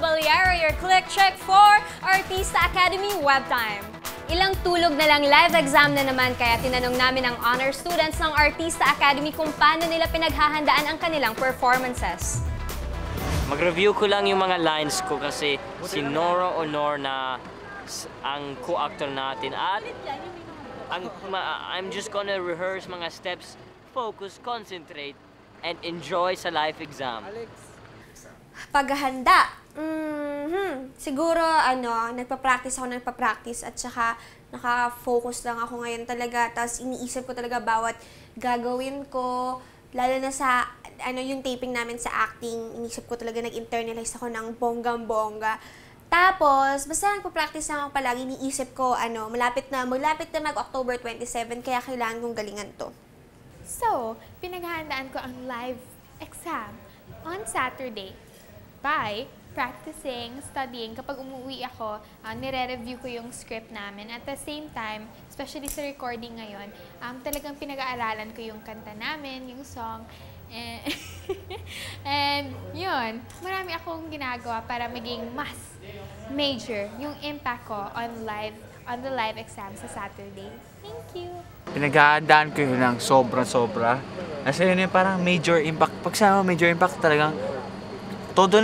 Caballero, your click check for Artista Academy Web Time. Ilang tulog na lang live exam na naman kaya tinanong namin ang honor students ng Artista Academy kung paano nila pinaghahandaan ang kanilang performances. Mag-review ko lang yung mga lines ko kasi si Nora Honor na ang co-actor natin at I'm just gonna rehearse mga steps, focus, concentrate, and enjoy sa live exam. Paghahanda. Siguro, nagpa-practice at saka naka-focus lang ako ngayon talaga. Tapos iniisip ko talaga bawat gagawin ko. Lalo na sa, yung taping namin sa acting, iniisip ko talaga nag-internalize ako ng bonggang-bongga. Tapos, basta nagpa-practice lang ako palagi, iniisip ko, malapit na mag-October 27, kaya kailangan kong galingan to. So, pinaghahandaan ko ang live exam on Saturday by practicing, studying. Kapag umuwi ako, nire-review ko yung script namin. At the same time, especially sa recording ngayon, talagang pinag-aaralan ko yung kanta namin, yung song. And yun, marami akong ginagawa para maging mas major yung impact ko on the live exam sa Saturday. Thank you! Pinaghahandaan ko yun ng sobra-sobra. Kasi yun yung parang major impact. Pag sa major impact talagang todo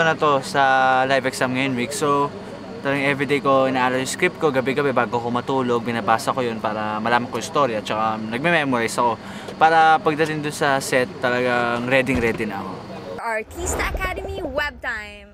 na to sa live exam ngayon week. So, talagang everyday ko inaaral yung script ko, gabi-gabi bago ko matulog, binabasa ko yun para malaman ko yung story at saka nagme-memorize ako. Para pagdating doon sa set, talagang ready na ako. Artista Academy Web Time.